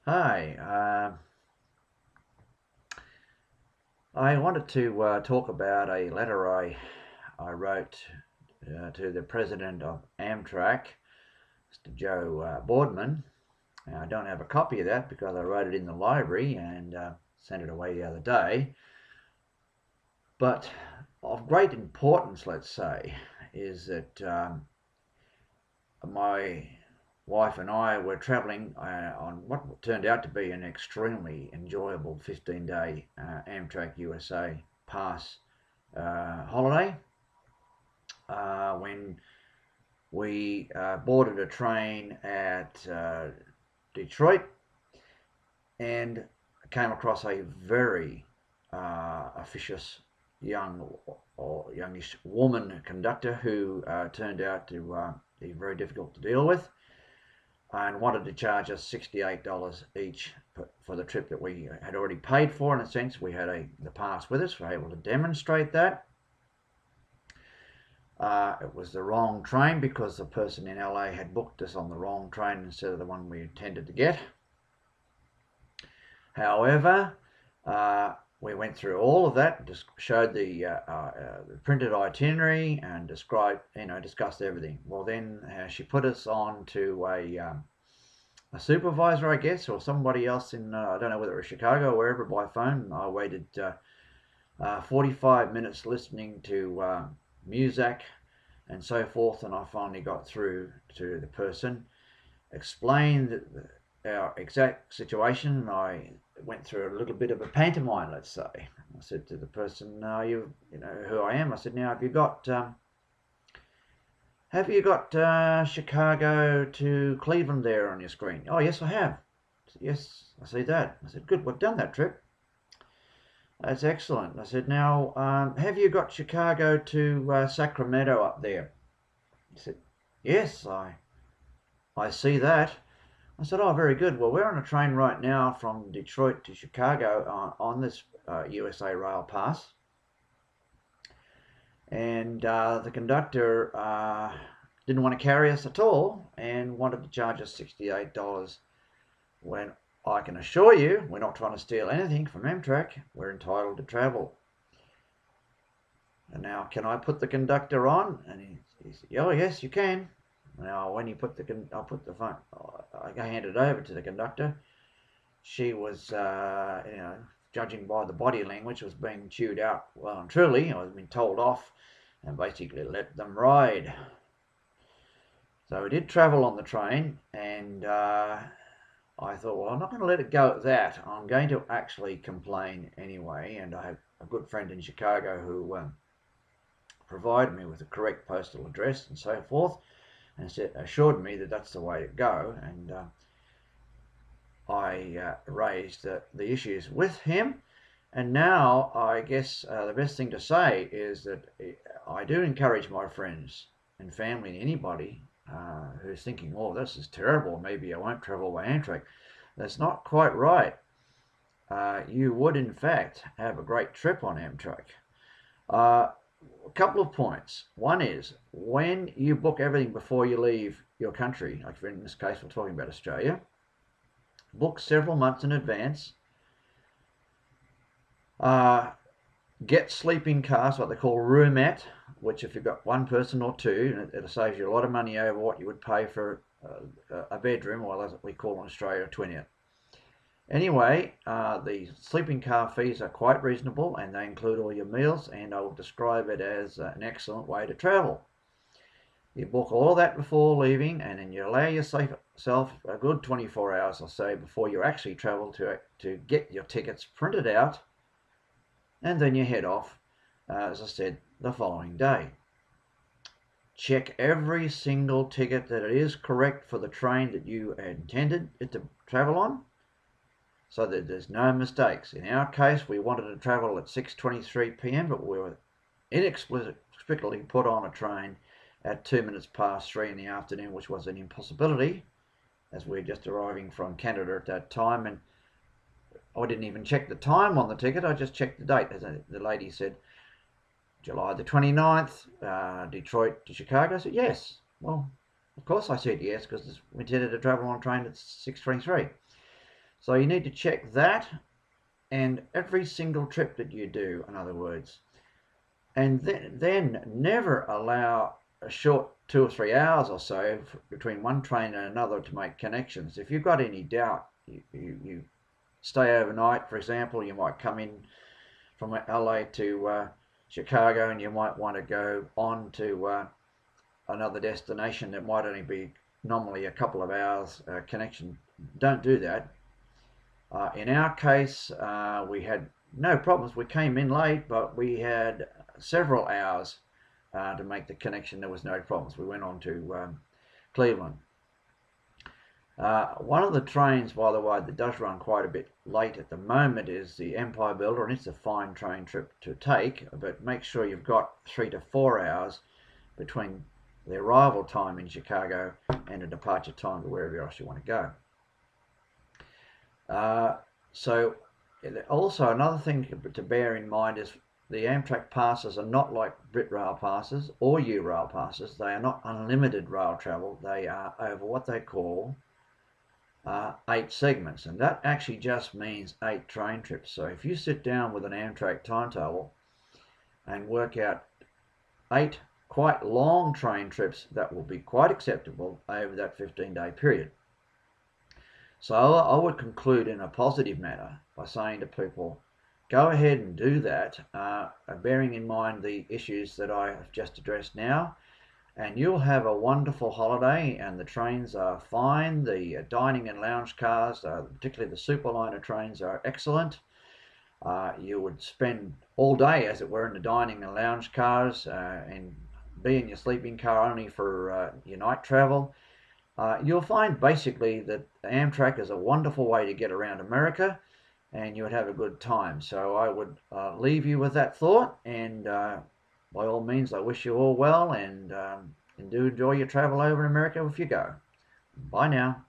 Hi, I wanted to talk about a letter I wrote to the president of AMTRAK, Mr. Joe Boardman. Now, I don't have a copy of that because I wrote it in the library and sent it away the other day. But of great importance, let's say, is that my wife and I were travelling on what turned out to be an extremely enjoyable 15-day AMTRAK USA pass holiday when we boarded a train at Detroit and came across a very officious young or youngish woman conductor who turned out to be very difficult to deal with and wanted to charge us $68 each for the trip that we had already paid for. In a sense, we had the pass with us. We were able to demonstrate that. It was the wrong train because the person in LA had booked us on the wrong train instead of the one we intended to get. However, we went through all of that, just showed the printed itinerary and discussed everything. Well, then she put us on to a supervisor, I guess, or somebody else in, I don't know whether it was Chicago or wherever, by phone. I waited 45 minutes listening to music and so forth, and I finally got through to the person, explained our exact situation, and I went through a little bit of a pantomime, let's say. I said to the person, you know who I am. I said, now have you got Chicago to Cleveland there on your screen? Oh, yes, I have. I said, yes, I see that. I said, good, we've done that trip. That's excellent. I said, now, have you got Chicago to Sacramento up there? He said, yes, I see that. I said, oh, very good. Well, we're on a train right now from Detroit to Chicago on this USA Rail Pass. And the conductor didn't want to carry us at all and wanted to charge us $68 when I can assure you we're not trying to steal anything from AMTRAK. We're entitled to travel. And now, can I put the conductor on? And he said, oh, yes, you can. Now, when you put I put the phone, I handed it over to the conductor. She was, judging by the body language, was being chewed out well and truly. I was being told off and basically let them ride. So we did travel on the train, and I thought, well, I'm not going to let it go at that. I'm going to actually complain anyway. And I have a good friend in Chicago who provided me with the correct postal address and so forth, and assured me that that's the way to go. And I raised the issues with him. And now I guess the best thing to say is that I do encourage my friends and family and anybody who's thinking, oh, this is terrible, maybe I won't travel by AMTRAK. That's not quite right. You would, in fact, have a great trip on AMTRAK. A couple of points. One is, when you book everything before you leave your country, like in this case we're talking about Australia, book several months in advance. Get sleeping cars, what they call roomette, which if you've got one person or two, it'll save you a lot of money over what you would pay for a bedroom, or as we call in Australia, a twinette. Anyway, the sleeping car fees are quite reasonable, and they include all your meals, and I will describe it as an excellent way to travel. You book all of that before leaving, and then you allow yourself a good 24 hours or so before you actually travel to get your tickets printed out, and then you head off, as I said, the following day. Check every single ticket that it is correct for the train that you intended it to travel on, so that there's no mistakes. In our case, we wanted to travel at 6:23 p.m., but we were inexplicably put on a train at 2 minutes past 3 in the afternoon, which was an impossibility, as we were just arriving from Canada at that time. And I didn't even check the time on the ticket, I just checked the date. As the lady said, July the 29th, Detroit to Chicago. I said, yes. Well, of course I said yes, because we intended to travel on a train at 6:23. So you need to check that, and every single trip that you do, in other words. And then never allow a short 2 or 3 hours or so between one train and another to make connections. If you've got any doubt, you stay overnight, for example. You might come in from LA to Chicago, and you might want to go on to another destination that might only be nominally a couple of hours connection. Don't do that. In our case, we had no problems. We came in late, but we had several hours to make the connection. There was no problems. We went on to Cleveland. One of the trains, by the way, that does run quite a bit late at the moment is the Empire Builder, and it's a fine train trip to take, but make sure you've got 3 to 4 hours between the arrival time in Chicago and the departure time to wherever else you want to go. So also another thing to bear in mind is the Amtrak passes are not like Brit Rail passes or U-Rail passes. They are not unlimited rail travel. They are over what they call 8 segments, and that actually just means 8 train trips. So if you sit down with an Amtrak timetable and work out 8 quite long train trips, that will be quite acceptable over that 15-day period. So I would conclude in a positive manner by saying to people, go ahead and do that, bearing in mind the issues that I have just addressed now, and you'll have a wonderful holiday. And the trains are fine. The dining and lounge cars, particularly the Superliner trains, are excellent. You would spend all day, as it were, in the dining and lounge cars and be in your sleeping car only for your night travel. You'll find basically that Amtrak is a wonderful way to get around America, and you would have a good time. So I would leave you with that thought, and by all means, I wish you all well, and do enjoy your travel over in America if you go. Bye now.